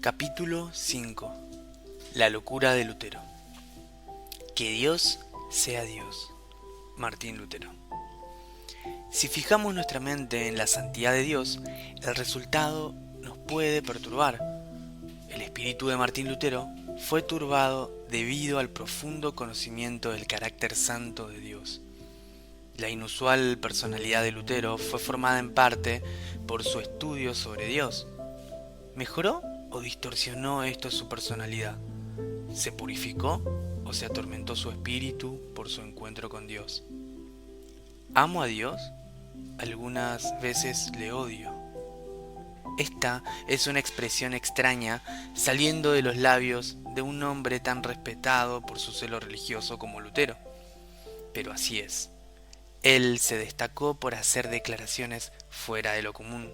Capítulo 5. La locura de Lutero. Que Dios sea Dios. Martín Lutero. Si fijamos nuestra mente en la santidad de Dios, el resultado nos puede perturbar. El espíritu de Martín Lutero fue turbado debido al profundo conocimiento del carácter santo de Dios. La inusual personalidad de Lutero fue formada en parte por su estudio sobre Dios. ¿Mejoró o distorsionó esto su personalidad? ¿Se purificó o se atormentó su espíritu por su encuentro con Dios? ¿Amo a Dios? Algunas veces le odio. Esta es una expresión extraña saliendo de los labios de un hombre tan respetado por su celo religioso como Lutero. Pero así es. Él se destacó por hacer declaraciones fuera de lo común.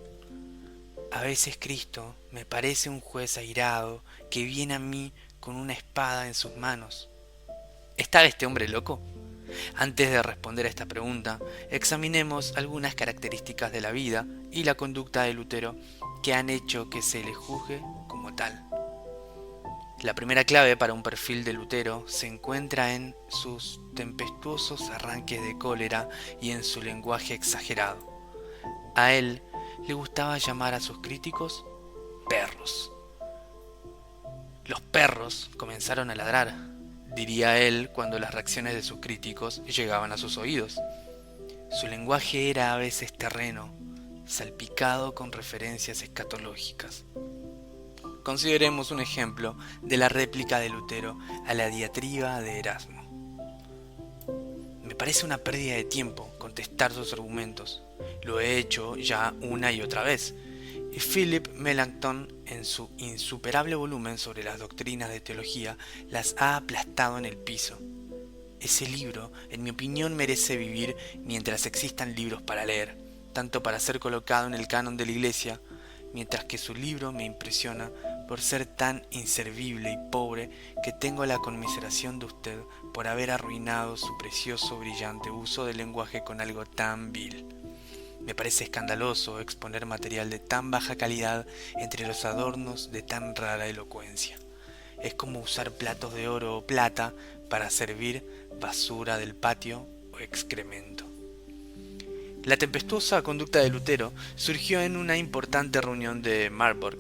A veces Cristo me parece un juez airado que viene a mí con una espada en sus manos. ¿Está este hombre loco? Antes de responder a esta pregunta, examinemos algunas características de la vida y la conducta de Lutero que han hecho que se le juzgue como tal. La primera clave para un perfil de Lutero se encuentra en sus tempestuosos arranques de cólera y en su lenguaje exagerado. A él le gustaba llamar a sus críticos perros. Los perros comenzaron a ladrar, diría él cuando las reacciones de sus críticos llegaban a sus oídos. Su lenguaje era a veces terreno, salpicado con referencias escatológicas. Consideremos un ejemplo de la réplica de Lutero a la diatriba de Erasmo. Me parece una pérdida de tiempo contestar sus argumentos. Lo he hecho ya una y otra vez. Y Philip Melanchthon, en su insuperable volumen sobre las doctrinas de teología, las ha aplastado en el piso. Ese libro, en mi opinión, merece vivir mientras existan libros para leer, tanto para ser colocado en el canon de la Iglesia, mientras que su libro me impresiona por ser tan inservible y pobre que tengo la conmiseración de usted por haber arruinado su precioso, brillante uso del lenguaje con algo tan vil. Me parece escandaloso exponer material de tan baja calidad entre los adornos de tan rara elocuencia. Es como usar platos de oro o plata para servir basura del patio o excremento. La tempestuosa conducta de Lutero surgió en una importante reunión de Marburg.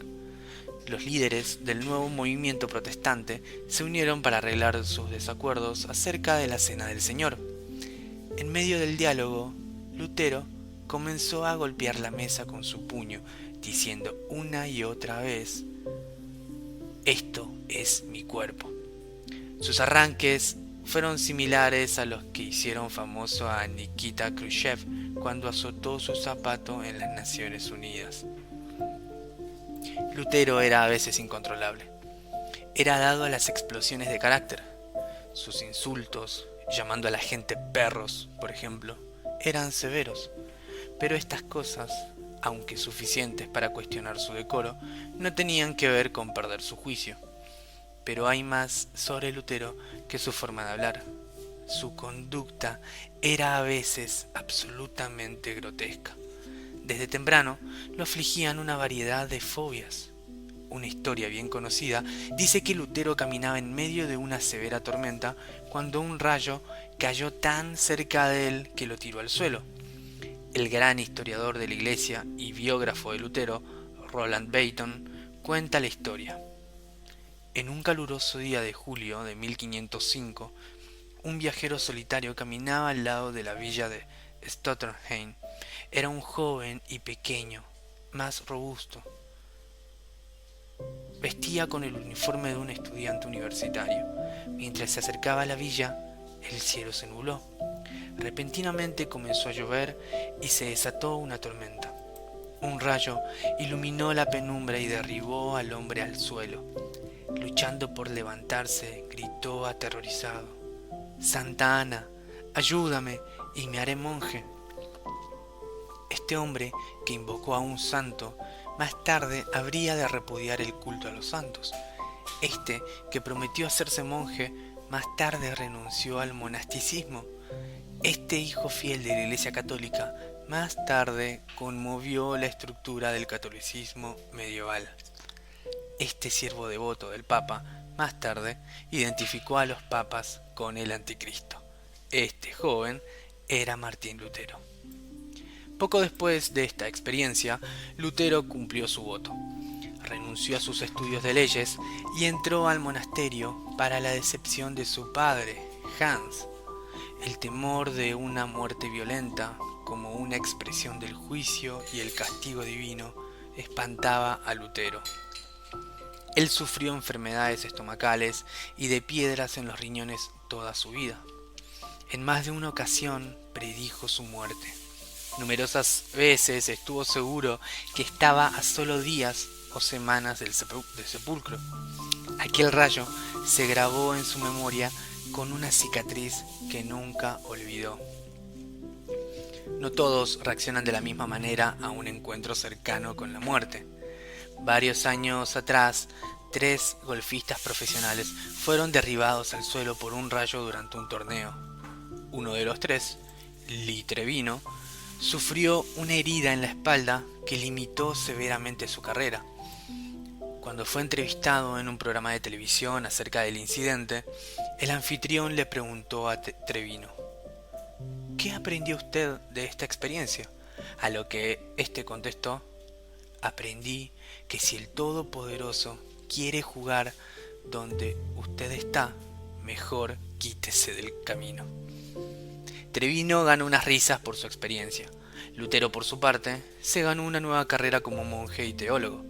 Los líderes del nuevo movimiento protestante se unieron para arreglar sus desacuerdos acerca de la Cena del Señor. En medio del diálogo, Lutero comenzó a golpear la mesa con su puño, diciendo una y otra vez: «Esto es mi cuerpo». Sus arranques fueron similares a los que hicieron famoso a Nikita Khrushchev cuando azotó su zapato en las Naciones Unidas. Lutero era a veces incontrolable. Era dado a las explosiones de carácter. Sus insultos, llamando a la gente perros, por ejemplo, eran severos. Pero estas cosas, aunque suficientes para cuestionar su decoro, no tenían que ver con perder su juicio. Pero hay más sobre Lutero que su forma de hablar. Su conducta era a veces absolutamente grotesca. Desde temprano lo afligían una variedad de fobias. Una historia bien conocida dice que Lutero caminaba en medio de una severa tormenta cuando un rayo cayó tan cerca de él que lo tiró al suelo. El gran historiador de la Iglesia y biógrafo de Lutero, Roland Bainton, cuenta la historia. En un caluroso día de julio de 1505, un viajero solitario caminaba al lado de la villa de Stottenheim. Era un joven y pequeño, más robusto. Vestía con el uniforme de un estudiante universitario. Mientras se acercaba a la villa, el cielo se nubló. Repentinamente comenzó a llover y se desató una tormenta. Un rayo iluminó la penumbra y derribó al hombre al suelo. Luchando por levantarse, gritó aterrorizado: «Santa Ana, ayúdame y me haré monje». Este hombre, que invocó a un santo, más tarde habría de repudiar el culto a los santos. Este, que prometió hacerse monje, más tarde renunció al monasticismo. Este hijo fiel de la Iglesia Católica más tarde conmovió la estructura del catolicismo medieval. Este siervo devoto del Papa, más tarde, identificó a los papas con el anticristo. Este joven era Martín Lutero. Poco después de esta experiencia, Lutero cumplió su voto. Renunció a sus estudios de leyes y entró al monasterio para la decepción de su padre, Hans. El temor de una muerte violenta, como una expresión del juicio y el castigo divino, espantaba a Lutero. Él sufrió enfermedades estomacales y de piedras en los riñones toda su vida. En más de una ocasión predijo su muerte. Numerosas veces estuvo seguro que estaba a solo días o semanas del sepulcro. Aquel rayo se grabó en su memoria con una cicatriz que nunca olvidó. No todos reaccionan de la misma manera a un encuentro cercano con la muerte. Varios años atrás, 3 golfistas profesionales fueron derribados al suelo por un rayo durante un torneo. Uno de los 3, Lee Trevino, sufrió una herida en la espalda que limitó severamente su carrera. Cuando fue entrevistado en un programa de televisión acerca del incidente, el anfitrión le preguntó a Trevino: ¿qué aprendió usted de esta experiencia? A lo que éste contestó: aprendí que si el Todopoderoso quiere jugar donde usted está, mejor quítese del camino. Trevino ganó unas risas por su experiencia. Lutero, por su parte, se ganó una nueva carrera como monje y teólogo.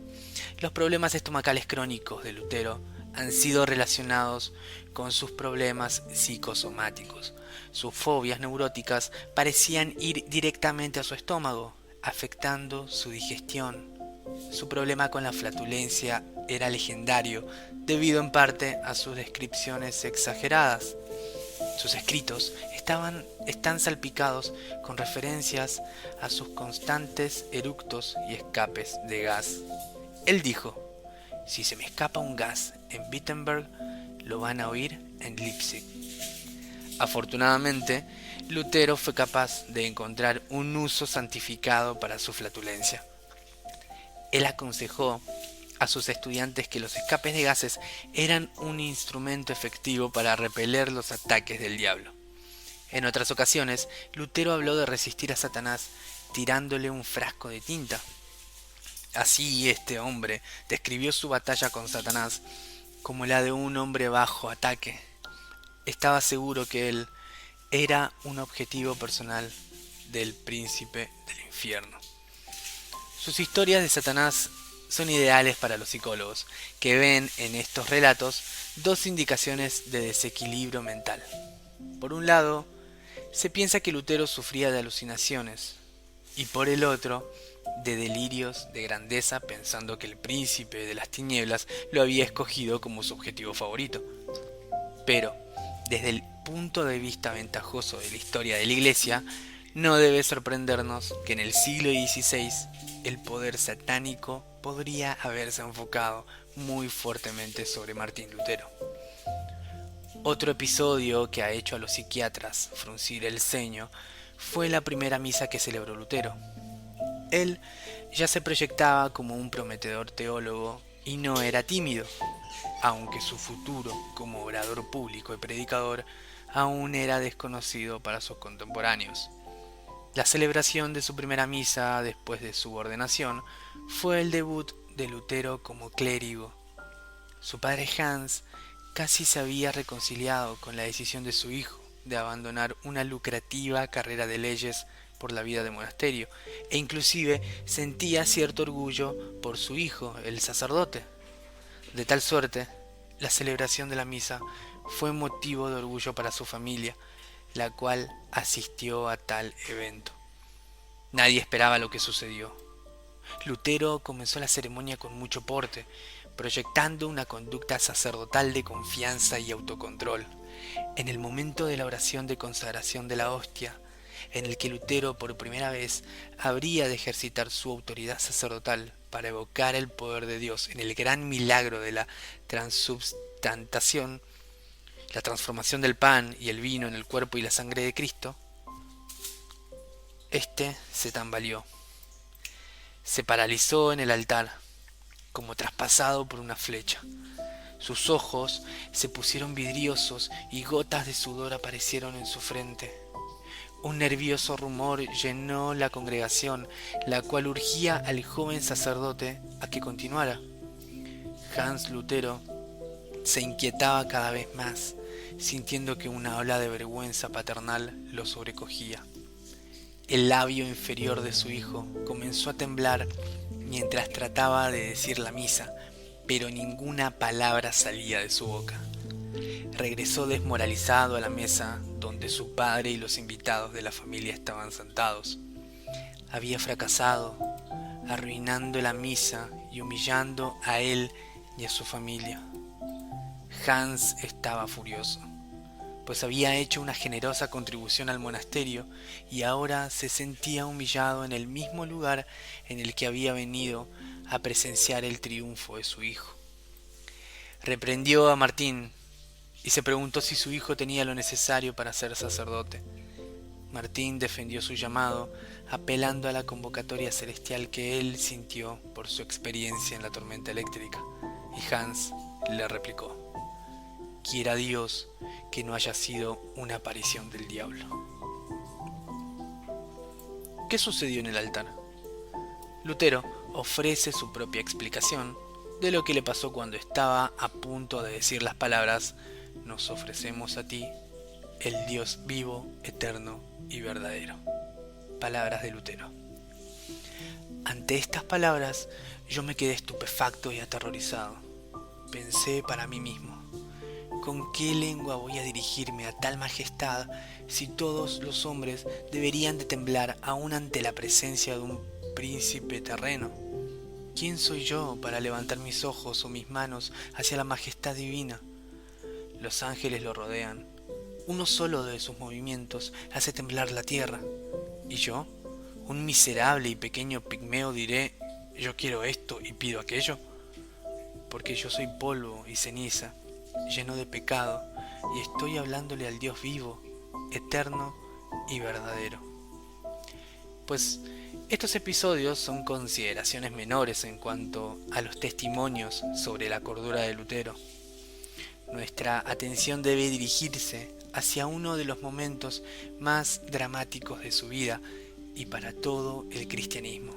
Los problemas estomacales crónicos de Lutero han sido relacionados con sus problemas psicosomáticos. Sus fobias neuróticas parecían ir directamente a su estómago, afectando su digestión. Su problema con la flatulencia era legendario, debido en parte a sus descripciones exageradas. Sus escritos están salpicados con referencias a sus constantes eructos y escapes de gas. Él dijo: si se me escapa un gas en Wittenberg, lo van a oír en Leipzig. Afortunadamente, Lutero fue capaz de encontrar un uso santificado para su flatulencia. Él aconsejó a sus estudiantes que los escapes de gases eran un instrumento efectivo para repeler los ataques del diablo. En otras ocasiones, Lutero habló de resistir a Satanás tirándole un frasco de tinta. Así este hombre describió su batalla con Satanás como la de un hombre bajo ataque. Estaba seguro que él era un objetivo personal del príncipe del infierno. Sus historias de Satanás son ideales para los psicólogos, que ven en estos relatos 2 indicaciones de desequilibrio mental. Por un lado, se piensa que Lutero sufría de alucinaciones, y por el otro, de delirios de grandeza, pensando que el príncipe de las tinieblas lo había escogido como su objetivo favorito. Pero, desde el punto de vista ventajoso de la historia de la Iglesia, no debe sorprendernos que en el siglo XVI el poder satánico podría haberse enfocado muy fuertemente sobre Martín Lutero. Otro episodio que ha hecho a los psiquiatras fruncir el ceño fue la primera misa que celebró Lutero. Él ya se proyectaba como un prometedor teólogo y no era tímido, aunque su futuro como orador público y predicador aún era desconocido para sus contemporáneos. La celebración de su primera misa después de su ordenación fue el debut de Lutero como clérigo. Su padre Hans casi se había reconciliado con la decisión de su hijo de abandonar una lucrativa carrera de leyes por la vida de monasterio, e inclusive sentía cierto orgullo por su hijo, el sacerdote. De tal suerte, la celebración de la misa fue motivo de orgullo para su familia, la cual asistió a tal evento. Nadie esperaba lo que sucedió. Lutero comenzó la ceremonia con mucho porte, proyectando una conducta sacerdotal de confianza y autocontrol. En el momento de la oración de consagración de la hostia, en el que Lutero por primera vez habría de ejercitar su autoridad sacerdotal para evocar el poder de Dios en el gran milagro de la transubstantación, la transformación del pan y el vino en el cuerpo y la sangre de Cristo, este se tambaleó. Se paralizó en el altar, como traspasado por una flecha. Sus ojos se pusieron vidriosos y gotas de sudor aparecieron en su frente. Un nervioso rumor llenó la congregación, la cual urgía al joven sacerdote a que continuara. Hans Lutero se inquietaba cada vez más, sintiendo que una ola de vergüenza paternal lo sobrecogía. El labio inferior de su hijo comenzó a temblar mientras trataba de decir la misa, pero ninguna palabra salía de su boca. Regresó desmoralizado a la mesa donde su padre y los invitados de la familia estaban sentados. Había fracasado, arruinando la misa y humillando a él y a su familia. Hans estaba furioso, pues había hecho una generosa contribución al monasterio y ahora se sentía humillado en el mismo lugar en el que había venido a presenciar el triunfo de su hijo. Reprendió a Martín y se preguntó si su hijo tenía lo necesario para ser sacerdote. Martín defendió su llamado, apelando a la convocatoria celestial que él sintió por su experiencia en la tormenta eléctrica, y Hans le replicó: «Quiera Dios que no haya sido una aparición del diablo». ¿Qué sucedió en el altar? Lutero ofrece su propia explicación de lo que le pasó cuando estaba a punto de decir las palabras: «Nos ofrecemos a ti, el Dios vivo, eterno y verdadero». Palabras de Lutero. Ante estas palabras yo me quedé estupefacto y aterrorizado. Pensé para mí mismo: ¿con qué lengua voy a dirigirme a tal majestad si todos los hombres deberían de temblar aún ante la presencia de un príncipe terreno? ¿Quién soy yo para levantar mis ojos o mis manos hacia la majestad divina? Los ángeles lo rodean. Uno solo de sus movimientos hace temblar la tierra. ¿Y yo, un miserable y pequeño pigmeo, diré: yo quiero esto y pido aquello? Porque yo soy polvo y ceniza, lleno de pecado, y estoy hablándole al Dios vivo, eterno y verdadero. Pues estos episodios son consideraciones menores en cuanto a los testimonios sobre la cordura de Lutero. Nuestra atención debe dirigirse hacia uno de los momentos más dramáticos de su vida y para todo el cristianismo: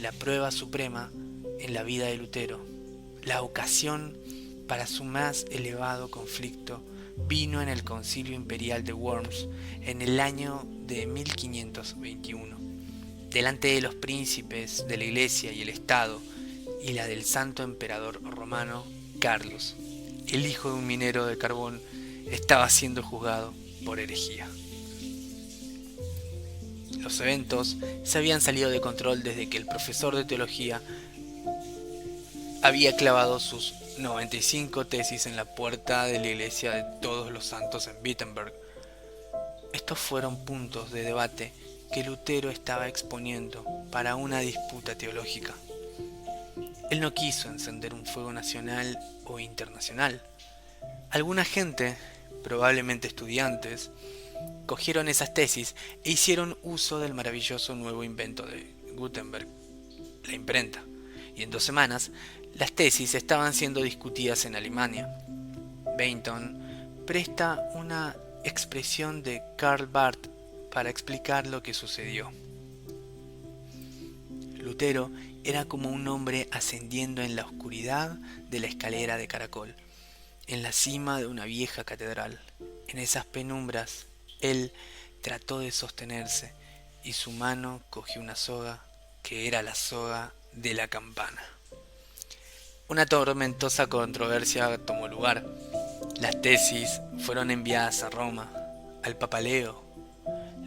la prueba suprema en la vida de Lutero. La ocasión para su más elevado conflicto vino en el Concilio Imperial de Worms en el año de 1521, delante de los príncipes de la Iglesia y el Estado y la del Santo Emperador romano Carlos. El hijo de un minero de carbón estaba siendo juzgado por herejía. Los eventos se habían salido de control desde que el profesor de teología había clavado sus 95 tesis en la puerta de la iglesia de Todos los Santos en Wittenberg. Estos fueron puntos de debate que Lutero estaba exponiendo para una disputa teológica. Él no quiso encender un fuego nacional o internacional. Alguna gente, probablemente estudiantes, cogieron esas tesis e hicieron uso del maravilloso nuevo invento de Gutenberg, la imprenta, y en 2 semanas las tesis estaban siendo discutidas en Alemania. Benton presta una expresión de Karl Barth para explicar lo que sucedió. Lutero era como un hombre ascendiendo en la oscuridad de la escalera de caracol, en la cima de una vieja catedral. En esas penumbras, él trató de sostenerse y su mano cogió una soga que era la soga de la campana. Una tormentosa controversia tomó lugar. Las tesis fueron enviadas a Roma, al Papa Leo.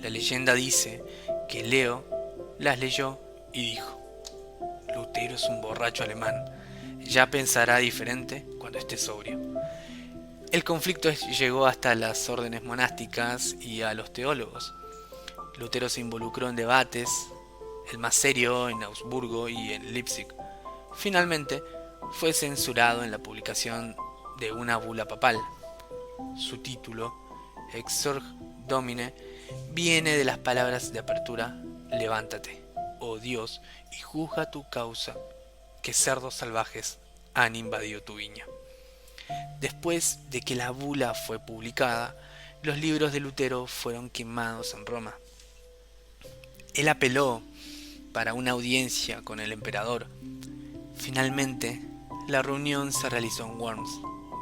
La leyenda dice que Leo las leyó y dijo: Lutero es un borracho alemán, ya pensará diferente cuando esté sobrio. El conflicto llegó hasta las órdenes monásticas y a los teólogos. Lutero se involucró en debates, el más serio en Augsburgo y en Leipzig. Finalmente, fue censurado en la publicación de una bula papal. Su título, Exsurge Domine, viene de las palabras de apertura: levántate, oh Dios, y juzga tu causa, que cerdos salvajes han invadido tu viña. Después de que la bula fue publicada, los libros de Lutero fueron quemados en Roma. Él apeló para una audiencia con el emperador. Finalmente, la reunión se realizó en Worms,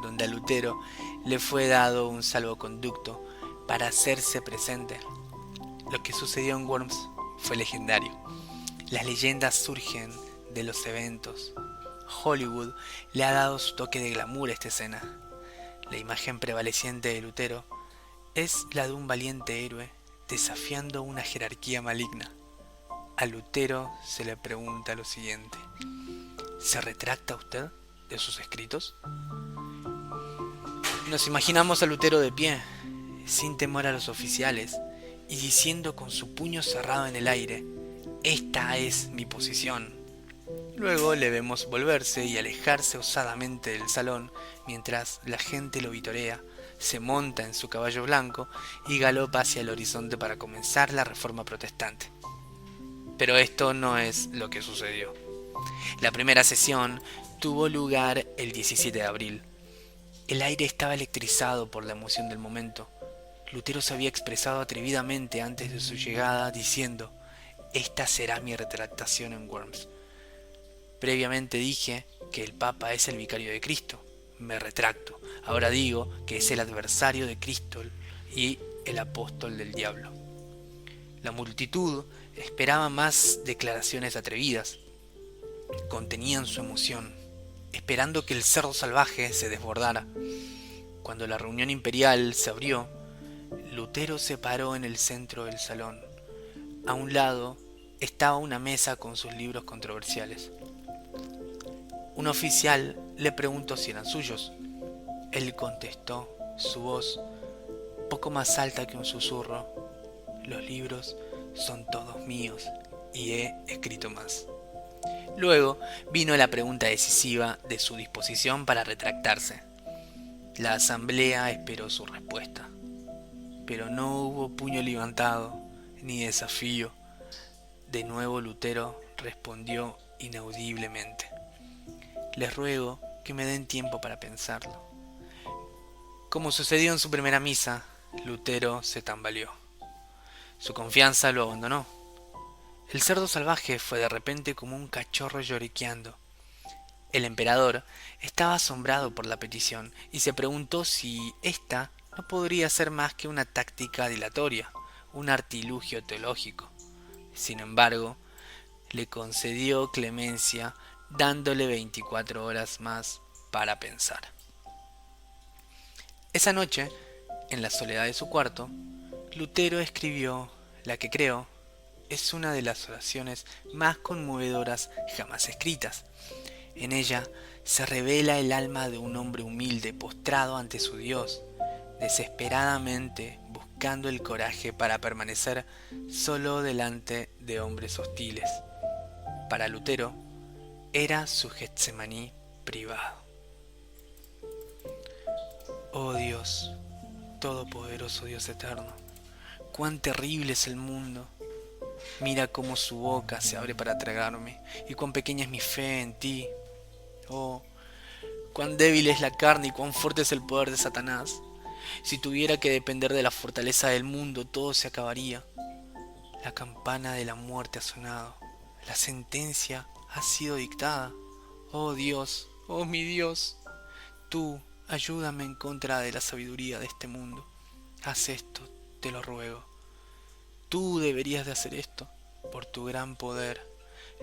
donde a Lutero le fue dado un salvoconducto para hacerse presente. Lo que sucedió en Worms fue legendario. Las leyendas surgen de los eventos. Hollywood le ha dado su toque de glamour a esta escena. La imagen prevaleciente de Lutero es la de un valiente héroe desafiando una jerarquía maligna. A Lutero se le pregunta lo siguiente: ¿se retracta usted de sus escritos? Nos imaginamos a Lutero de pie, sin temor a los oficiales, y diciendo con su puño cerrado en el aire: «Esta es mi posición». Luego le vemos volverse y alejarse osadamente del salón, mientras la gente lo vitorea, se monta en su caballo blanco y galopa hacia el horizonte para comenzar la reforma protestante. Pero esto no es lo que sucedió. La primera sesión tuvo lugar el 17 de abril. El aire estaba electrizado por la emoción del momento. Lutero se había expresado atrevidamente antes de su llegada diciendo: «Esta será mi retractación en Worms. Previamente dije que el Papa es el vicario de Cristo. Me retracto. Ahora digo que es el adversario de Cristo y el apóstol del diablo». La multitud esperaba más declaraciones atrevidas. Contenían su emoción, esperando que el cerdo salvaje se desbordara. Cuando la reunión imperial se abrió, Lutero se paró en el centro del salón. A un lado estaba una mesa con sus libros controversiales. Un oficial le preguntó si eran suyos. Él contestó, su voz poco más alta que un susurro: «Los libros son todos míos y he escrito más». Luego vino la pregunta decisiva de su disposición para retractarse. La asamblea esperó su respuesta, pero no hubo puño levantado ni desafío. De nuevo Lutero respondió inaudiblemente: «Les ruego que me den tiempo para pensarlo». Como sucedió en su primera misa, Lutero se tambaleó. Su confianza lo abandonó. El cerdo salvaje fue de repente como un cachorro lloriqueando. El emperador estaba asombrado por la petición y se preguntó si ésta no podría ser más que una táctica dilatoria, un artilugio teológico. Sin embargo, le concedió clemencia, dándole 24 horas más para pensar. Esa noche, en la soledad de su cuarto, Lutero escribió la que creo es una de las oraciones más conmovedoras jamás escritas. En ella se revela el alma de un hombre humilde postrado ante su Dios, desesperadamente buscando el coraje para permanecer solo delante de hombres hostiles. Para Lutero, era su Getsemaní privado. Oh Dios, todopoderoso Dios eterno, cuán terrible es el mundo. Mira cómo su boca se abre para tragarme, y cuán pequeña es mi fe en ti. Oh, cuán débil es la carne y cuán fuerte es el poder de Satanás. Si tuviera que depender de la fortaleza del mundo, todo se acabaría. La campana de la muerte ha sonado, la sentencia ha sido dictada. Oh Dios, oh mi Dios, tú ayúdame en contra de la sabiduría de este mundo. Haz esto, te lo ruego. Tú deberías de hacer esto, por tu gran poder.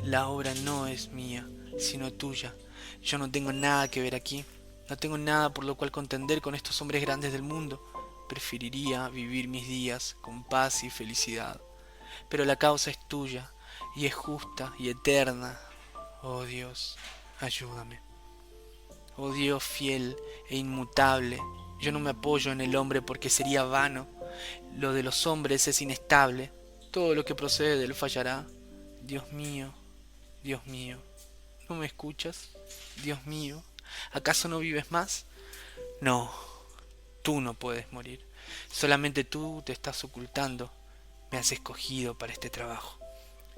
La obra no es mía, sino tuya. Yo no tengo nada que ver aquí. No tengo nada por lo cual contender con estos hombres grandes del mundo. Preferiría vivir mis días con paz y felicidad. Pero la causa es tuya, y es justa y eterna. Oh Dios, ayúdame. Oh Dios fiel e inmutable, yo no me apoyo en el hombre porque sería vano. Lo de los hombres es inestable, todo lo que procede de él fallará. Dios mío, ¿no me escuchas? Dios mío, ¿acaso no vives más? No, tú no puedes morir, solamente tú te estás ocultando. Me has escogido para este trabajo,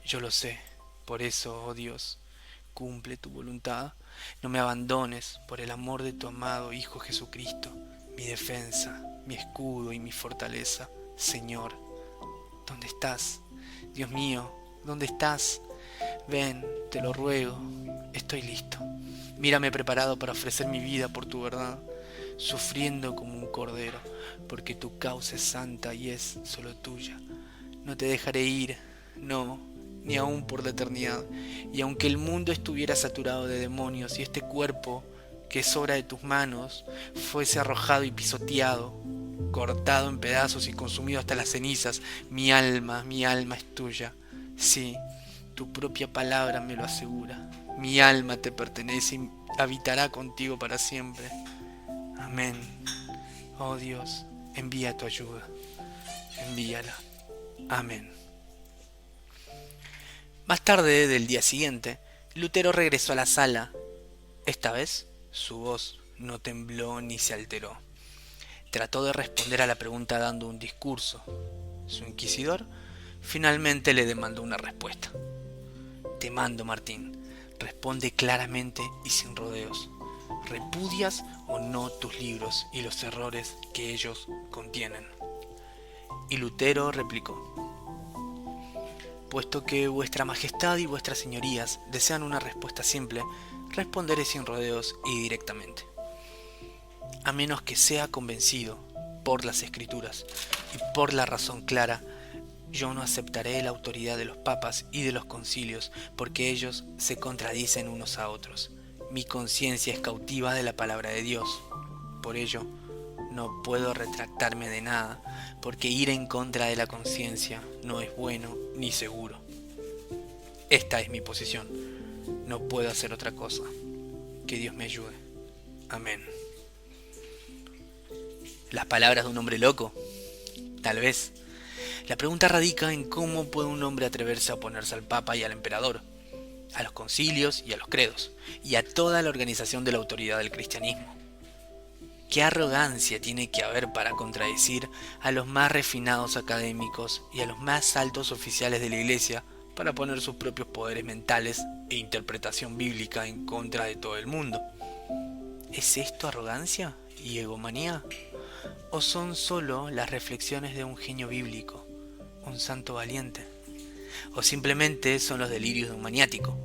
yo lo sé, por eso, oh Dios, cumple tu voluntad. No me abandones por el amor de tu amado Hijo Jesucristo, mi defensa, mi escudo y mi fortaleza. Señor, ¿dónde estás? Dios mío, ¿dónde estás? Ven, te lo ruego, estoy listo. Mírame preparado para ofrecer mi vida por tu verdad, sufriendo como un cordero, porque tu causa es santa y es solo tuya. No te dejaré ir, no, ni aun por la eternidad. Y aunque el mundo estuviera saturado de demonios y este cuerpo, que es obra de tus manos, fuese arrojado y pisoteado, cortado en pedazos y consumido hasta las cenizas, mi alma es tuya. Sí, tu propia palabra me lo asegura. Mi alma te pertenece y habitará contigo para siempre. Amén. Oh Dios, envía tu ayuda. Envíala. Amén. Más tarde del día siguiente, Lutero regresó a la sala. Esta vez, su voz no tembló ni se alteró. Trató de responder a la pregunta dando un discurso. Su inquisidor finalmente le demandó una respuesta. Te mando, Martín, responde claramente y sin rodeos. ¿Repudias o no tus libros y los errores que ellos contienen? Y Lutero replicó: puesto que vuestra majestad y vuestras señorías desean una respuesta simple, responderé sin rodeos y directamente. A menos que sea convencido por las escrituras y por la razón clara, yo no aceptaré la autoridad de los papas y de los concilios, porque ellos se contradicen unos a otros. Mi conciencia es cautiva de la palabra de Dios. Por ello, no puedo retractarme de nada, porque ir en contra de la conciencia no es bueno ni seguro. Esta es mi posición. No puedo hacer otra cosa. Que Dios me ayude. Amén. ¿Las palabras de un hombre loco? Tal vez. La pregunta radica en cómo puede un hombre atreverse a oponerse al Papa y al Emperador, a los concilios y a los credos, y a toda la organización de la autoridad del cristianismo. ¿Qué arrogancia tiene que haber para contradecir a los más refinados académicos y a los más altos oficiales de la Iglesia para poner sus propios poderes mentales e interpretación bíblica en contra de todo el mundo? ¿Es esto arrogancia y egomanía? ¿O son solo las reflexiones de un genio bíblico, un santo valiente? ¿O simplemente son los delirios de un maniático?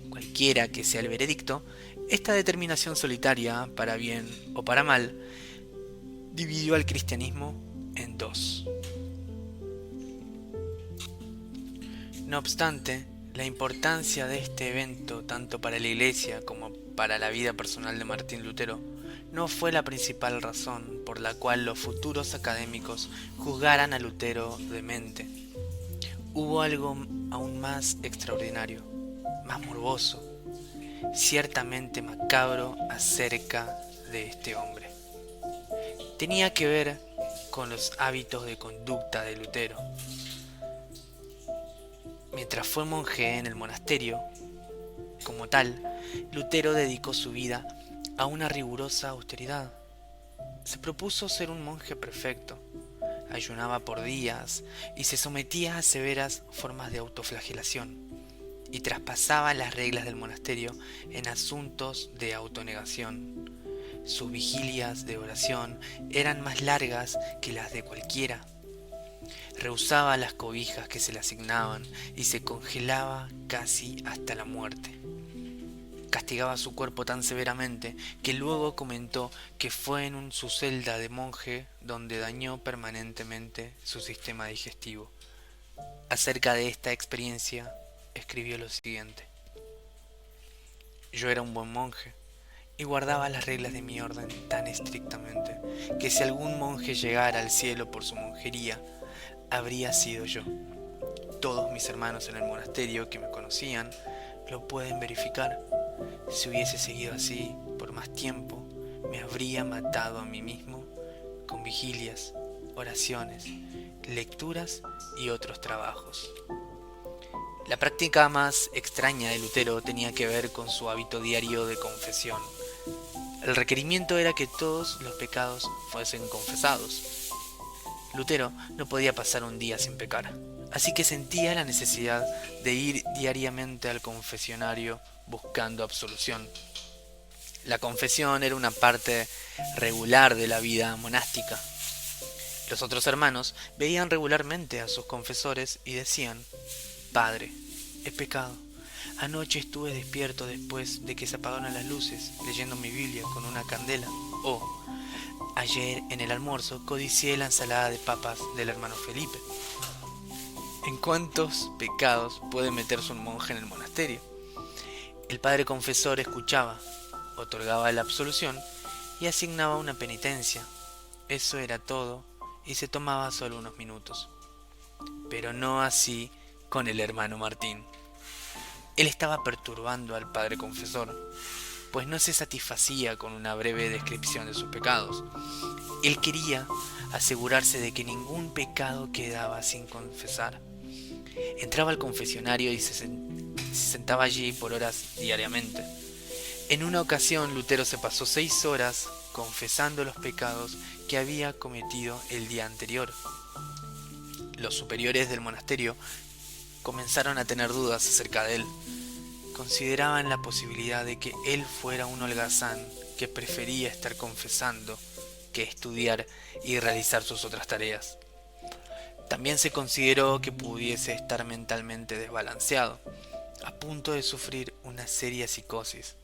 Cualquiera que sea el veredicto, esta determinación solitaria, para bien o para mal, dividió al cristianismo en dos. No obstante, la importancia de este evento, tanto para la Iglesia como para la vida personal de Martín Lutero, no fue la principal razón por la cual los futuros académicos juzgaran a Lutero demente. Hubo algo aún más extraordinario, más morboso, ciertamente macabro acerca de este hombre. Tenía que ver con los hábitos de conducta de Lutero. Mientras fue monje en el monasterio, como tal, Lutero dedicó su vida a una rigurosa austeridad. Se propuso ser un monje perfecto, ayunaba por días y se sometía a severas formas de autoflagelación, y traspasaba las reglas del monasterio en asuntos de autonegación. Sus vigilias de oración eran más largas que las de cualquiera. Rehusaba las cobijas que se le asignaban y se congelaba casi hasta la muerte. Castigaba su cuerpo tan severamente que luego comentó que fue en su celda de monje donde dañó permanentemente su sistema digestivo. Acerca de esta experiencia escribió lo siguiente: yo era un buen monje y guardaba las reglas de mi orden tan estrictamente que si algún monje llegara al cielo por su monjería, habría sido yo. Todos mis hermanos en el monasterio que me conocían lo pueden verificar. Si hubiese seguido así por más tiempo, me habría matado a mí mismo con vigilias, oraciones, lecturas y otros trabajos. La práctica más extraña de Lutero tenía que ver con su hábito diario de confesión. El requerimiento era que todos los pecados fuesen confesados. Lutero no podía pasar un día sin pecar. así que sentía la necesidad de ir diariamente al confesionario buscando absolución. La confesión era una parte regular de la vida monástica. Los otros hermanos veían regularmente a sus confesores y decían: Padre, he pecado. Anoche estuve despierto después de que se apagaron las luces, leyendo mi Biblia con una candela. O, ayer en el almuerzo codicié la ensalada de papas del hermano Felipe. ¿En cuántos pecados puede meterse un monje en el monasterio? El padre confesor escuchaba, otorgaba la absolución y asignaba una penitencia. Eso era todo y se tomaba solo unos minutos. Pero no así con el hermano Martín. Él estaba perturbando al padre confesor, pues no se satisfacía con una breve descripción de sus pecados. Él quería asegurarse de que ningún pecado quedaba sin confesar. Entraba al confesionario y se sentaba allí por horas diariamente. En una ocasión Lutero se pasó 6 horas confesando los pecados que había cometido el día anterior. Los superiores del monasterio comenzaron a tener dudas acerca de él. Consideraban la posibilidad de que él fuera un holgazán que prefería estar confesando que estudiar y realizar sus otras tareas. También se consideró que pudiese estar mentalmente desbalanceado, a punto de sufrir una seria psicosis.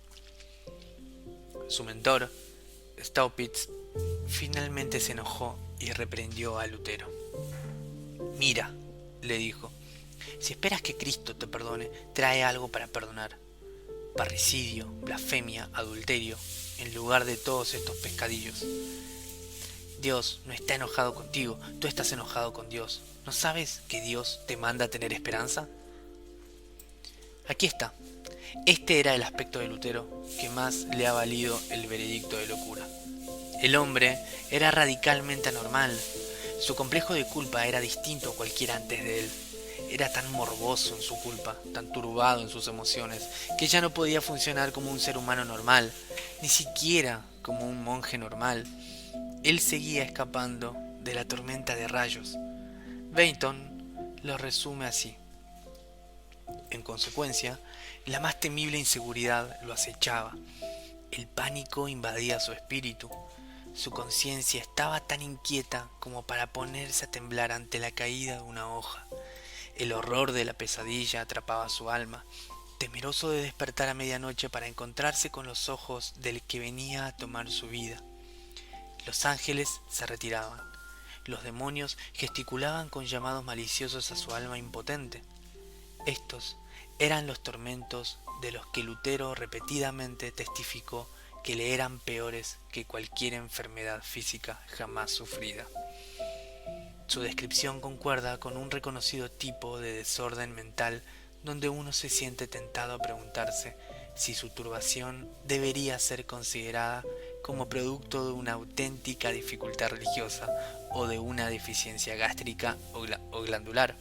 Su mentor, Staupitz, finalmente se enojó y reprendió a Lutero. Mira, le dijo, si esperas que Cristo te perdone, trae algo para perdonar. Parricidio, blasfemia, adulterio, en lugar de todos estos pescadillos. Dios no está enojado contigo, tú estás enojado con Dios. ¿No sabes que Dios te manda a tener esperanza? Aquí está. Este era el aspecto de Lutero que más le ha valido el veredicto de locura. El hombre era radicalmente anormal. Su complejo de culpa era distinto a cualquiera antes de él. Era tan morboso en su culpa, tan turbado en sus emociones, que ya no podía funcionar como un ser humano normal, ni siquiera como un monje normal. Él seguía escapando de la tormenta de rayos. Benton lo resume así. En consecuencia, la más temible inseguridad lo acechaba. El pánico invadía su espíritu. Su conciencia estaba tan inquieta como para ponerse a temblar ante la caída de una hoja. El horror de la pesadilla atrapaba su alma, temeroso de despertar a medianoche para encontrarse con los ojos del que venía a tomar su vida. Los ángeles se retiraban. Los demonios gesticulaban con llamados maliciosos a su alma impotente. Estos eran los tormentos de los que Lutero repetidamente testificó que le eran peores que cualquier enfermedad física jamás sufrida. Su descripción concuerda con un reconocido tipo de desorden mental donde uno se siente tentado a preguntarse si su turbación debería ser considerada como producto de una auténtica dificultad religiosa o de una deficiencia gástrica o glandular.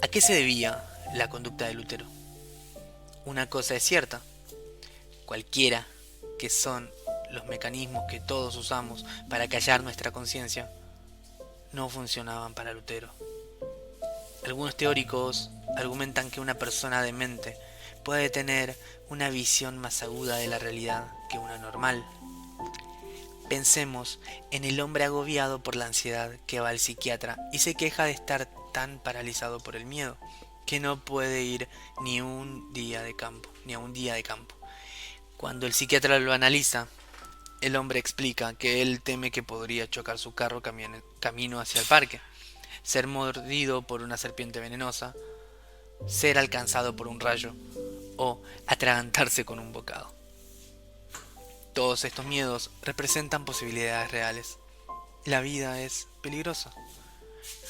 ¿A qué se debía la conducta de Lutero? Una cosa es cierta: cualquiera que son los mecanismos que todos usamos para callar nuestra conciencia, no funcionaban para Lutero. Algunos teóricos argumentan que una persona demente puede tener una visión más aguda de la realidad que una normal. Pensemos en el hombre agobiado por la ansiedad que va al psiquiatra y se queja de estar tan paralizado por el miedo que no puede ir ni a un día de campo. Cuando el psiquiatra lo analiza, el hombre explica que él teme que podría chocar su carro camino hacia el parque, ser mordido por una serpiente venenosa, ser alcanzado por un rayo o atragantarse con un bocado. Todos estos miedos representan posibilidades reales. La vida es peligrosa.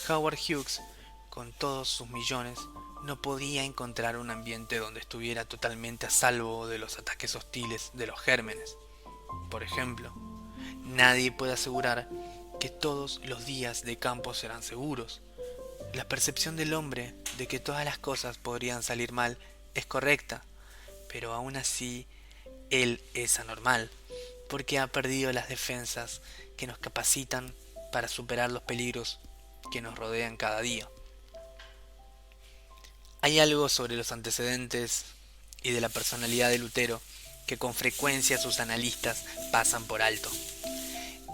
Howard Hughes, con todos sus millones, no podía encontrar un ambiente donde estuviera totalmente a salvo de los ataques hostiles de los gérmenes. Por ejemplo, nadie puede asegurar que todos los días de campo serán seguros. La percepción del hombre de que todas las cosas podrían salir mal es correcta, pero aún así él es anormal, porque ha perdido las defensas que nos capacitan para superar los peligros que nos rodean cada día. Hay algo sobre los antecedentes y de la personalidad de Lutero que con frecuencia sus analistas pasan por alto.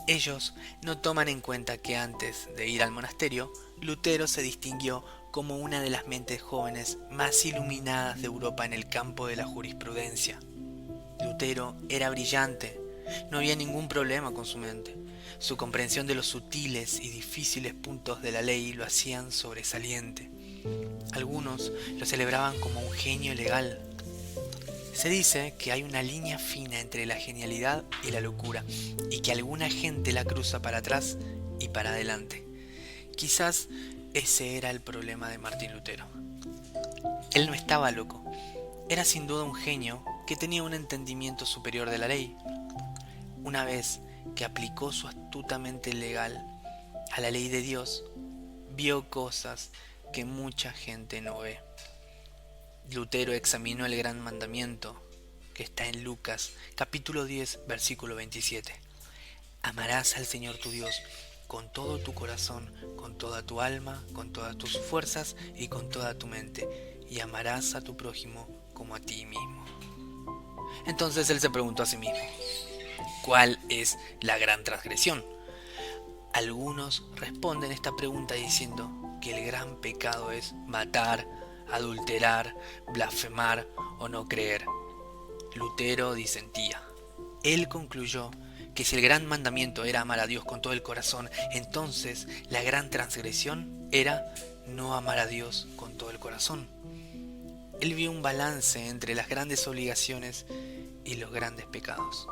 Ellos no toman en cuenta que antes de ir al monasterio, Lutero se distinguió como una de las mentes jóvenes más iluminadas de Europa en el campo de la jurisprudencia. Lutero era brillante, no había ningún problema con su mente. Su comprensión de los sutiles y difíciles puntos de la ley lo hacían sobresaliente. Algunos lo celebraban como un genio legal. Se dice que hay una línea fina entre la genialidad y la locura, y que alguna gente la cruza para atrás y para adelante. Quizás ese era el problema de Martín Lutero. Él no estaba loco, era sin duda un genio que tenía un entendimiento superior de la ley. Una vez que aplicó su astuta mente legal a la ley de Dios, vio cosas que mucha gente no ve. Lutero examinó el gran mandamiento que está en Lucas, capítulo 10, versículo 27. Amarás al Señor tu Dios con todo tu corazón, con toda tu alma, con todas tus fuerzas y con toda tu mente, y amarás a tu prójimo como a ti mismo. Entonces él se preguntó a sí mismo, ¿cuál es la gran transgresión? Algunos responden esta pregunta diciendo que el gran pecado es matar, adulterar, blasfemar o no creer. Lutero disentía. Él concluyó que si el gran mandamiento era amar a Dios con todo el corazón, entonces la gran transgresión era no amar a Dios con todo el corazón. Él vio un balance entre las grandes obligaciones y los grandes pecados.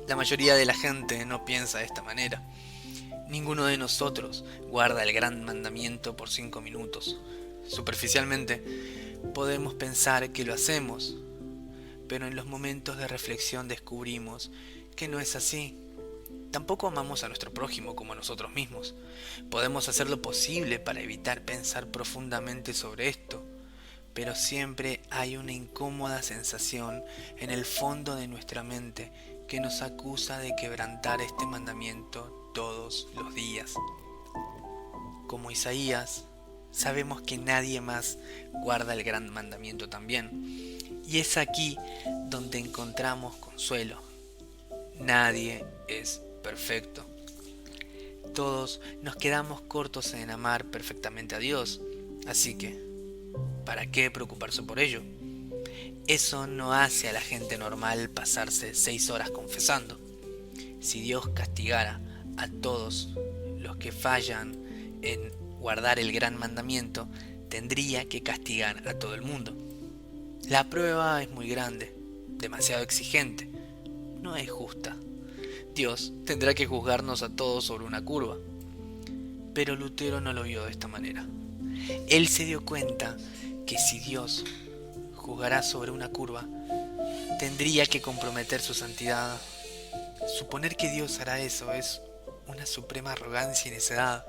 La mayoría de la gente no piensa de esta manera. Ninguno de nosotros guarda el gran mandamiento por 5 minutos. Superficialmente, podemos pensar que lo hacemos, pero en los momentos de reflexión descubrimos que no es así. Tampoco amamos a nuestro prójimo como a nosotros mismos. Podemos hacer lo posible para evitar pensar profundamente sobre esto, pero siempre hay una incómoda sensación en el fondo de nuestra mente que nos acusa de quebrantar este mandamiento todos los días. Como Isaías, sabemos que nadie más guarda el gran mandamiento también. Y es aquí donde encontramos consuelo. Nadie es perfecto. Todos nos quedamos cortos en amar perfectamente a Dios. Así que, ¿para qué preocuparse por ello? Eso no hace a la gente normal pasarse 6 horas confesando. Si Dios castigara a todos los que fallan en guardar el gran mandamiento, tendría que castigar a todo el mundo. La prueba es muy grande, demasiado exigente, no es justa. Dios tendrá que juzgarnos a todos sobre una curva. Pero Lutero no lo vio de esta manera. Él se dio cuenta que si Dios juzgará sobre una curva, tendría que comprometer su santidad. Suponer que Dios hará eso es una suprema arrogancia y necedad.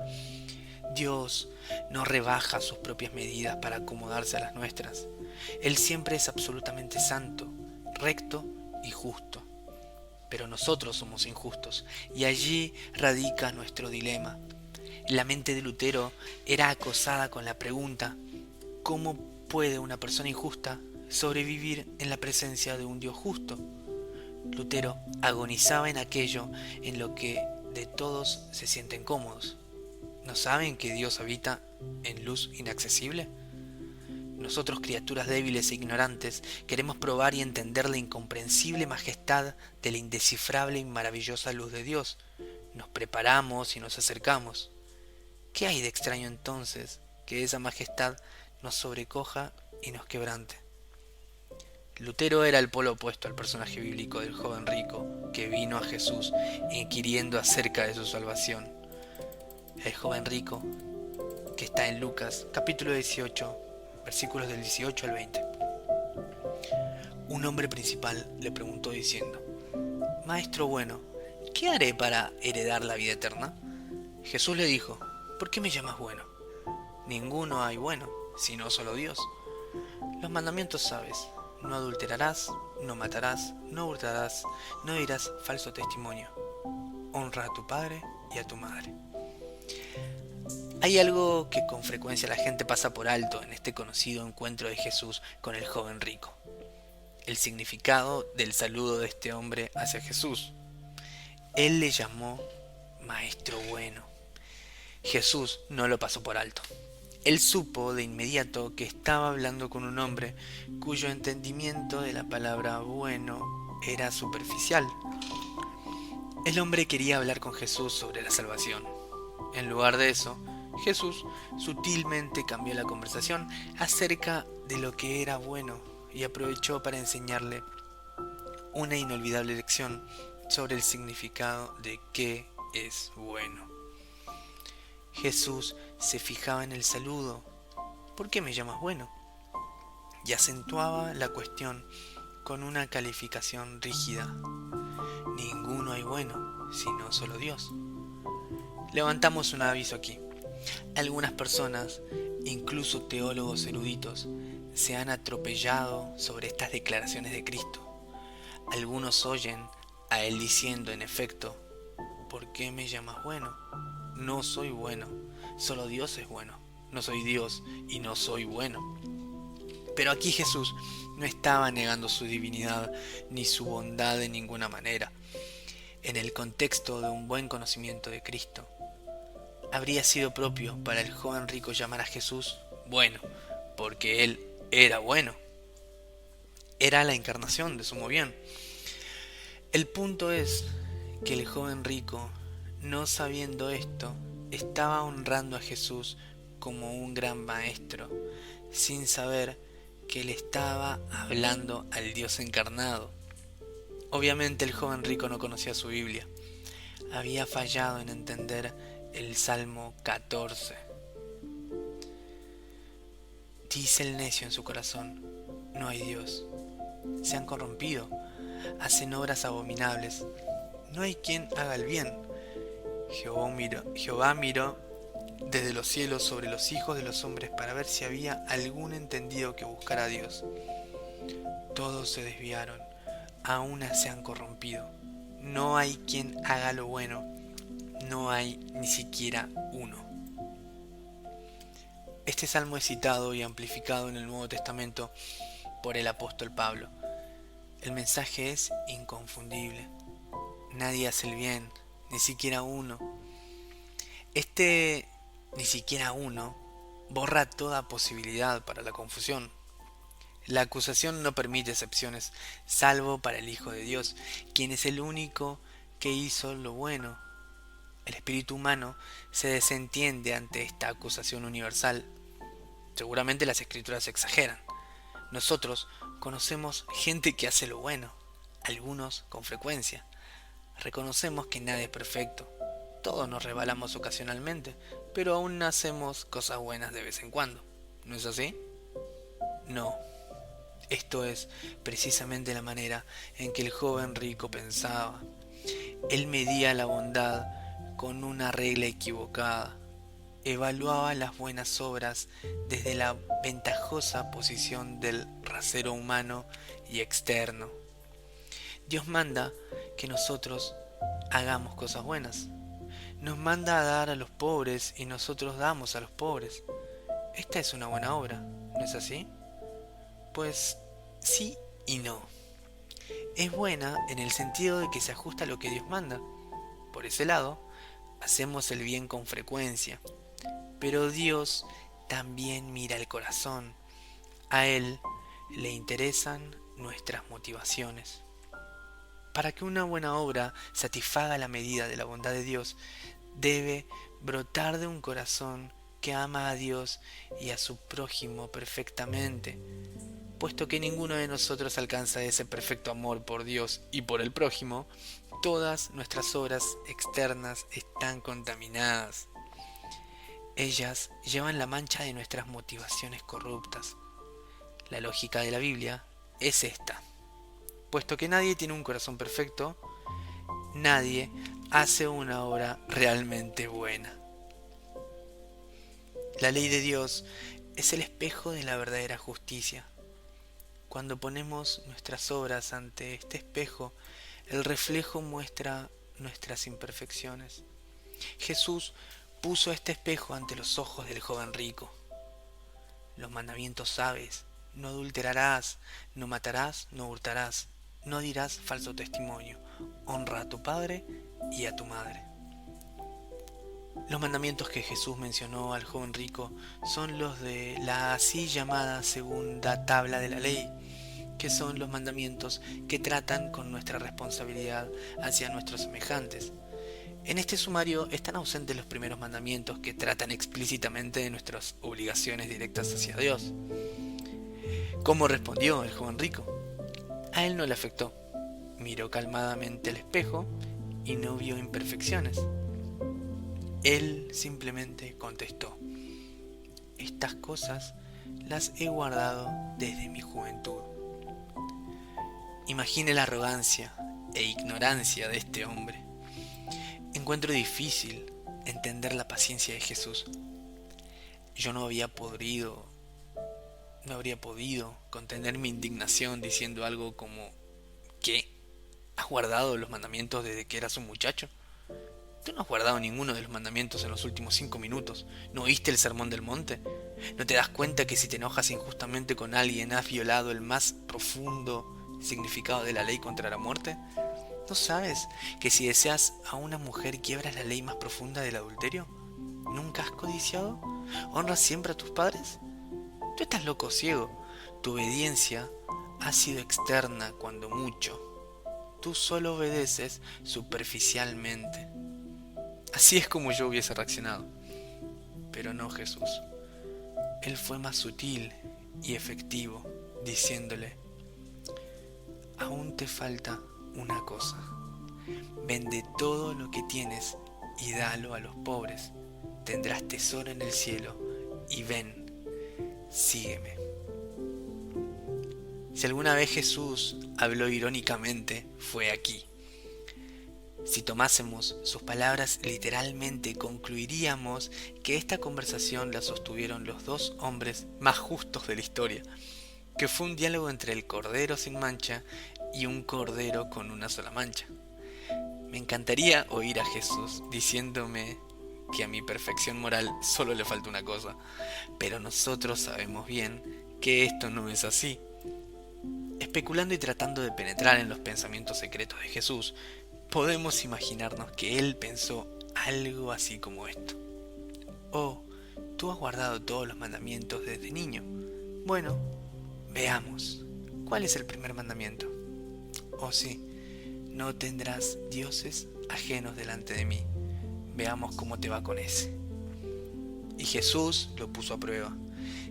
Dios no rebaja sus propias medidas para acomodarse a las nuestras. Él siempre es absolutamente santo, recto y justo. Pero nosotros somos injustos, y allí radica nuestro dilema. La mente de Lutero era acosada con la pregunta: ¿cómo puede una persona injusta sobrevivir en la presencia de un Dios justo? Lutero agonizaba en aquello en lo que de todos se sienten cómodos. ¿No saben que Dios habita en luz inaccesible? Nosotros, criaturas débiles e ignorantes, queremos probar y entender la incomprensible majestad de la indescifrable y maravillosa luz de Dios. Nos preparamos y nos acercamos. ¿Qué hay de extraño entonces que esa majestad nos sobrecoja y nos quebrante? Lutero era el polo opuesto al personaje bíblico del joven rico que vino a Jesús inquiriendo acerca de su salvación. El joven rico que está en Lucas, capítulo 18, versículos del 18 al 20. Un hombre principal le preguntó diciendo: Maestro bueno, ¿qué haré para heredar la vida eterna? Jesús le dijo: ¿por qué me llamas bueno? Ninguno hay bueno, sino solo Dios. Los mandamientos sabes: no adulterarás, no matarás, no hurtarás, no dirás falso testimonio. Honra a tu padre y a tu madre. Hay algo que con frecuencia la gente pasa por alto en este conocido encuentro de Jesús con el joven rico: el significado del saludo de este hombre hacia Jesús. Él le llamó Maestro bueno. Jesús no lo pasó por alto. Él supo de inmediato que estaba hablando con un hombre cuyo entendimiento de la palabra bueno era superficial. El hombre quería hablar con Jesús sobre la salvación. En lugar de eso, Jesús sutilmente cambió la conversación acerca de lo que era bueno y aprovechó para enseñarle una inolvidable lección sobre el significado de qué es bueno. Jesús se fijaba en el saludo: ¿por qué me llamas bueno? Y acentuaba la cuestión con una calificación rígida: ninguno hay bueno, sino solo Dios. Levantamos un aviso aquí. Algunas personas, incluso teólogos eruditos, se han atropellado sobre estas declaraciones de Cristo. Algunos oyen a Él diciendo, en efecto: ¿por qué me llamas bueno? No soy bueno, solo Dios es bueno. No soy Dios y no soy bueno. Pero aquí Jesús no estaba negando su divinidad ni su bondad de ninguna manera. En el contexto de un buen conocimiento de Cristo, habría sido propio para el joven rico llamar a Jesús bueno, porque Él era bueno. Era la encarnación de sumo bien. El punto es que el joven rico, no sabiendo esto, estaba honrando a Jesús como un gran maestro, sin saber que le estaba hablando al Dios encarnado. Obviamente el joven rico no conocía su Biblia. Había fallado en entender el Salmo 14. Dice el necio en su corazón: no hay Dios. Se han corrompido, hacen obras abominables. No hay quien haga el bien. Jehová miró desde los cielos sobre los hijos de los hombres para ver si había algún entendido que buscara a Dios. Todos se desviaron, a una se han corrompido. No hay quien haga lo bueno, no hay ni siquiera uno. Este salmo es citado y amplificado en el Nuevo Testamento por el apóstol Pablo. El mensaje es inconfundible: nadie hace el bien, ni siquiera uno. Este ni siquiera uno borra toda posibilidad para la confusión. La acusación no permite excepciones, salvo para el Hijo de Dios, quien es el único que hizo lo bueno. El espíritu humano se desentiende ante esta acusación universal. Seguramente las escrituras exageran. Nosotros conocemos gente que hace lo bueno, algunos con frecuencia. Reconocemos que nadie es perfecto. Todos nos resbalamos ocasionalmente, pero aún hacemos cosas buenas de vez en cuando. ¿No es así? No. Esto es precisamente la manera en que el joven rico pensaba. Él medía la bondad con una regla equivocada. Evaluaba las buenas obras desde la ventajosa posición del rasero humano y externo. Dios manda que nosotros hagamos cosas buenas. Nos manda a dar a los pobres y nosotros damos a los pobres. Esta es una buena obra, ¿no es así? Pues sí y no. Es buena en el sentido de que se ajusta a lo que Dios manda. Por ese lado, hacemos el bien con frecuencia. Pero Dios también mira el corazón. A Él le interesan nuestras motivaciones. Para que una buena obra satisfaga la medida de la bondad de Dios, debe brotar de un corazón que ama a Dios y a su prójimo perfectamente. Puesto que ninguno de nosotros alcanza ese perfecto amor por Dios y por el prójimo, todas nuestras obras externas están contaminadas. Ellas llevan la mancha de nuestras motivaciones corruptas. La lógica de la Biblia es esta: puesto que nadie tiene un corazón perfecto, nadie hace una obra realmente buena. La ley de Dios es el espejo de la verdadera justicia. Cuando ponemos nuestras obras ante este espejo, el reflejo muestra nuestras imperfecciones. Jesús puso este espejo ante los ojos del joven rico. Los mandamientos sabes: no adulterarás, no matarás, no hurtarás, no dirás falso testimonio, honra a tu padre y a tu madre. Los mandamientos que Jesús mencionó al joven rico son los de la así llamada segunda tabla de la ley, que son los mandamientos que tratan con nuestra responsabilidad hacia nuestros semejantes. En este sumario están ausentes los primeros mandamientos que tratan explícitamente de nuestras obligaciones directas hacia Dios. ¿Cómo respondió el joven rico? A él no le afectó. Miró calmadamente al espejo y no vio imperfecciones. Él simplemente contestó: estas cosas las he guardado desde mi juventud. Imagine la arrogancia e ignorancia de este hombre. Encuentro difícil entender la paciencia de Jesús. Yo no habría podido contener mi indignación diciendo algo como: ¿qué? ¿Has guardado los mandamientos desde que eras un muchacho? Tú no has guardado ninguno de los mandamientos en los últimos 5 minutos. ¿No oíste el sermón del monte? ¿No te das cuenta que si te enojas injustamente con alguien has violado el más profundo significado de la ley contra la muerte? ¿No sabes que si deseas a una mujer quiebras la ley más profunda del adulterio? ¿Nunca has codiciado? ¿Honras siempre a tus padres? Tú estás loco o ciego. Tu obediencia ha sido externa cuando mucho. Tú solo obedeces superficialmente. Así es como yo hubiese reaccionado. Pero no Jesús. Él fue más sutil y efectivo, diciéndole: aún te falta una cosa. Vende todo lo que tienes y dalo a los pobres. Tendrás tesoro en el cielo. Y ven, sígueme. Si alguna vez Jesús habló irónicamente, fue aquí. Si tomásemos sus palabras literalmente, concluiríamos que esta conversación la sostuvieron los dos hombres más justos de la historia, que fue un diálogo entre el cordero sin mancha y un cordero con una sola mancha. Me encantaría oír a Jesús diciéndome que a mi perfección moral solo le falta una cosa, pero nosotros sabemos bien que esto no es así. Especulando y tratando de penetrar en los pensamientos secretos de Jesús, podemos imaginarnos que él pensó algo así como esto: oh, tú has guardado todos los mandamientos desde niño. Bueno, veamos, ¿cuál es el primer mandamiento? Oh sí, no tendrás dioses ajenos delante de mí. Veamos cómo te va con ese. Y Jesús lo puso a prueba.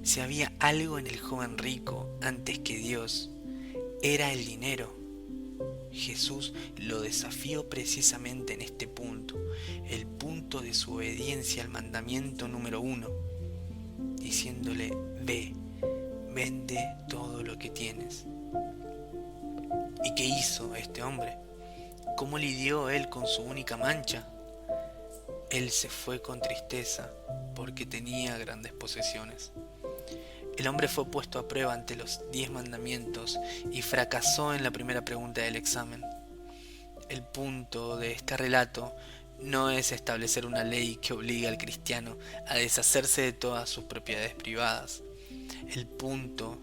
Si había algo en el joven rico antes que Dios, era el dinero. Jesús lo desafió precisamente en este punto, el punto de su obediencia al mandamiento número 1, diciéndole: ve, vende todo lo que tienes. ¿Y qué hizo este hombre? ¿Cómo lidió él con su única mancha? Él se fue con tristeza porque tenía grandes posesiones. El hombre fue puesto a prueba ante los 10 mandamientos y fracasó en la primera pregunta del examen. El punto de este relato no es establecer una ley que obligue al cristiano a deshacerse de todas sus propiedades privadas. El punto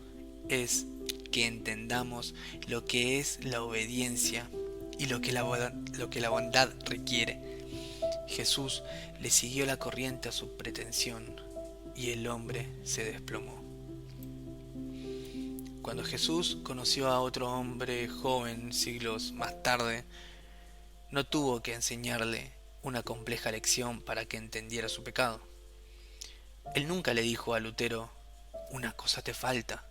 es que entendamos lo que es la obediencia y lo que la bondad requiere. Jesús le siguió la corriente a su pretensión y el hombre se desplomó. Cuando Jesús conoció a otro hombre joven siglos más tarde, no tuvo que enseñarle una compleja lección para que entendiera su pecado. Él nunca le dijo a Lutero: una cosa te falta.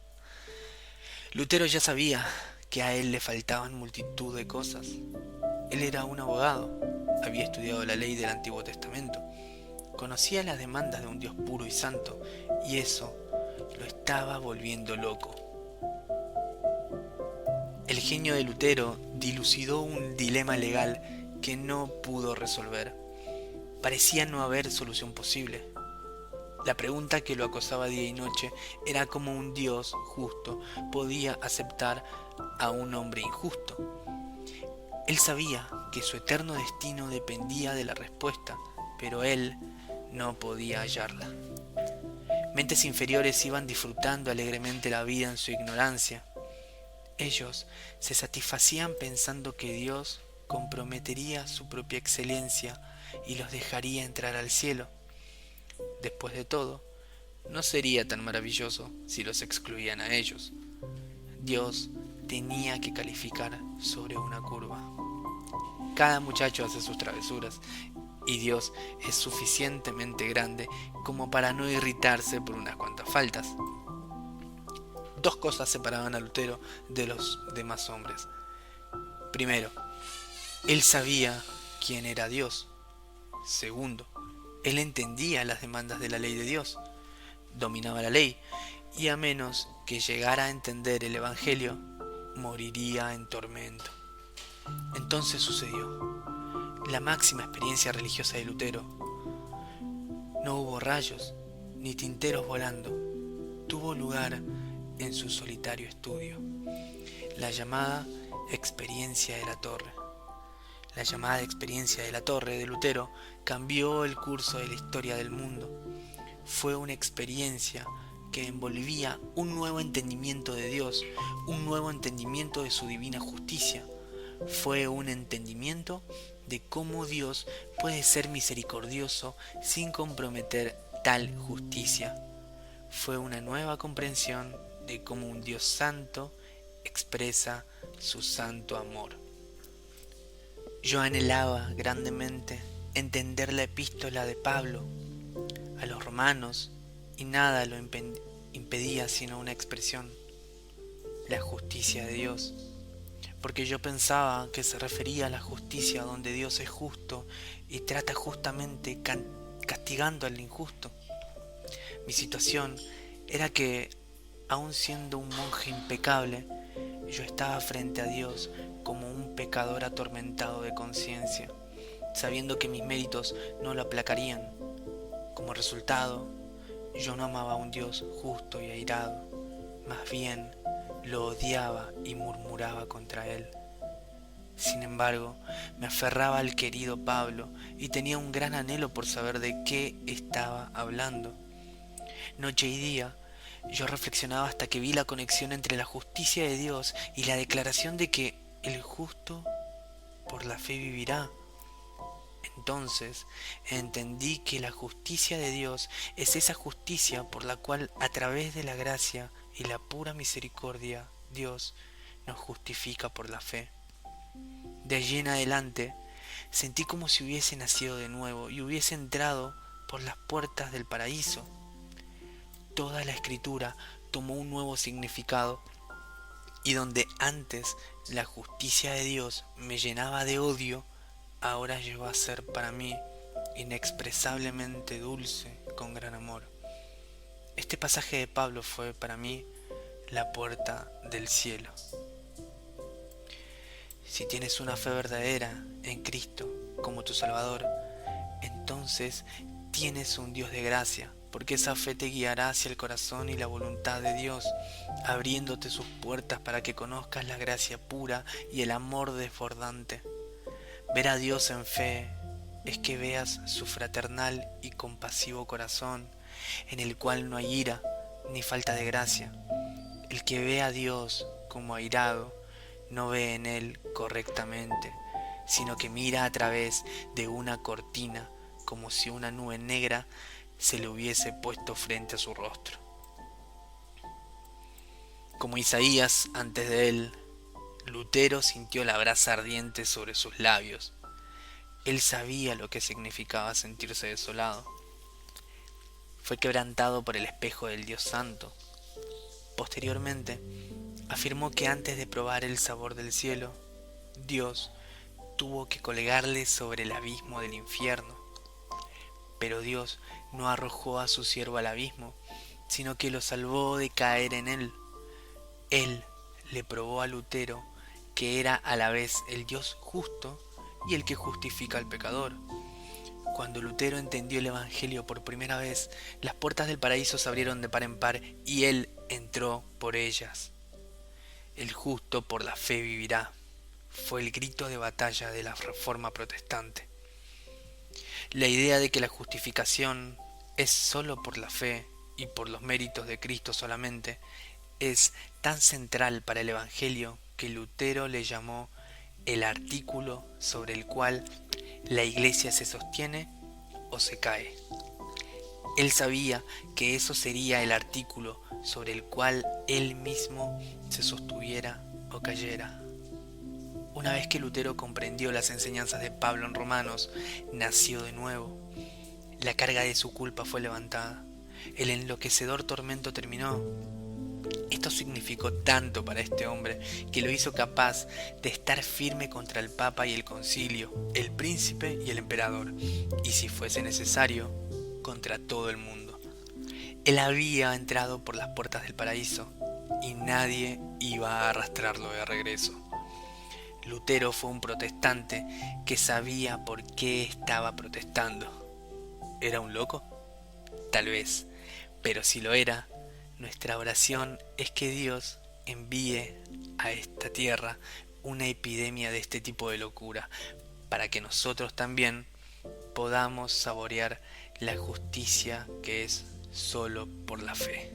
Lutero ya sabía que a él le faltaban multitud de cosas. Él era un abogado, había estudiado la ley del Antiguo Testamento, conocía las demandas de un Dios puro y santo, y eso lo estaba volviendo loco. El genio de Lutero dilucidó un dilema legal que no pudo resolver. Parecía no haber solución posible. La pregunta que lo acosaba día y noche era cómo un Dios justo podía aceptar a un hombre injusto. Él sabía que su eterno destino dependía de la respuesta, pero él no podía hallarla. Mentes inferiores iban disfrutando alegremente la vida en su ignorancia. Ellos se satisfacían pensando que Dios comprometería su propia excelencia y los dejaría entrar al cielo. Después de todo, no sería tan maravilloso si los excluían a ellos. Dios tenía que calificar sobre una curva. Cada muchacho hace sus travesuras y Dios es suficientemente grande como para no irritarse por unas cuantas faltas. Dos cosas separaban a Lutero de los demás hombres. Primero, él sabía quién era Dios. Segundo, él entendía las demandas de la ley de Dios, dominaba la ley, y a menos que llegara a entender el Evangelio, moriría en tormento. Entonces sucedió. La máxima experiencia religiosa de Lutero. No hubo rayos ni tinteros volando. Tuvo lugar en su solitario estudio. La llamada experiencia de la torre. La llamada experiencia de la torre de Lutero cambió el curso de la historia del mundo. Fue una experiencia que envolvía un nuevo entendimiento de Dios, un nuevo entendimiento de su divina justicia. Fue un entendimiento de cómo Dios puede ser misericordioso sin comprometer tal justicia. Fue una nueva comprensión de cómo un Dios santo expresa su santo amor. Yo anhelaba grandemente entender la epístola de Pablo a los romanos y nada lo impedía sino una expresión, la justicia de Dios. Porque yo pensaba que se refería a la justicia donde Dios es justo y trata justamente castigando al injusto. Mi situación era que, aun siendo un monje impecable, yo estaba frente a Dios como un pecador atormentado de conciencia, sabiendo que mis méritos no lo aplacarían. Como resultado, yo no amaba a un Dios justo y airado, más bien lo odiaba y murmuraba contra él. Sin embargo, me aferraba al querido Pablo y tenía un gran anhelo por saber de qué estaba hablando. Noche y día, yo reflexionaba hasta que vi la conexión entre la justicia de Dios y la declaración de que el justo por la fe vivirá. Entonces entendí que la justicia de Dios es esa justicia por la cual, a través de la gracia y la pura misericordia, Dios nos justifica por la fe. De allí en adelante sentí como si hubiese nacido de nuevo y hubiese entrado por las puertas del paraíso. Toda la escritura tomó un nuevo significado, y donde antes la justicia de Dios me llenaba de odio, ahora llegó a ser para mí inexpresablemente dulce con gran amor. Este pasaje de Pablo fue para mí la puerta del cielo. Si tienes una fe verdadera en Cristo como tu Salvador, entonces tienes un Dios de gracia, porque esa fe te guiará hacia el corazón y la voluntad de Dios, abriéndote sus puertas para que conozcas la gracia pura y el amor desbordante. Ver a Dios en fe es que veas su fraternal y compasivo corazón, en el cual no hay ira ni falta de gracia. El que ve a Dios como airado no ve en él correctamente, sino que mira a través de una cortina, como si una nube negra se le hubiese puesto frente a su rostro. Como Isaías antes de él, Lutero sintió la brasa ardiente sobre sus labios. Él sabía lo que significaba sentirse desolado. Fue quebrantado por el espejo del Dios Santo. Posteriormente, afirmó que antes de probar el sabor del cielo, Dios tuvo que colgarle sobre el abismo del infierno. Pero Dios no arrojó a su siervo al abismo, sino que lo salvó de caer en él. Él le probó a Lutero que era a la vez el Dios justo y el que justifica al pecador. Cuando Lutero entendió el Evangelio por primera vez, las puertas del paraíso se abrieron de par en par y él entró por ellas. El justo por la fe vivirá, fue el grito de batalla de la Reforma protestante. La idea de que la justificación es solo por la fe y por los méritos de Cristo solamente es tan central para el Evangelio que Lutero le llamó el artículo sobre el cual la Iglesia se sostiene o se cae. Él sabía que eso sería el artículo sobre el cual él mismo se sostuviera o cayera. Una vez que Lutero comprendió las enseñanzas de Pablo en Romanos, nació de nuevo. La carga de su culpa fue levantada. El enloquecedor tormento terminó. Esto significó tanto para este hombre que lo hizo capaz de estar firme contra el Papa y el Concilio, el príncipe y el emperador, y si fuese necesario, contra todo el mundo. Él había entrado por las puertas del paraíso y nadie iba a arrastrarlo de regreso. Lutero fue un protestante que sabía por qué estaba protestando. ¿Era un loco? Tal vez, pero si lo era, nuestra oración es que Dios envíe a esta tierra una epidemia de este tipo de locura, para que nosotros también podamos saborear la justicia que es solo por la fe.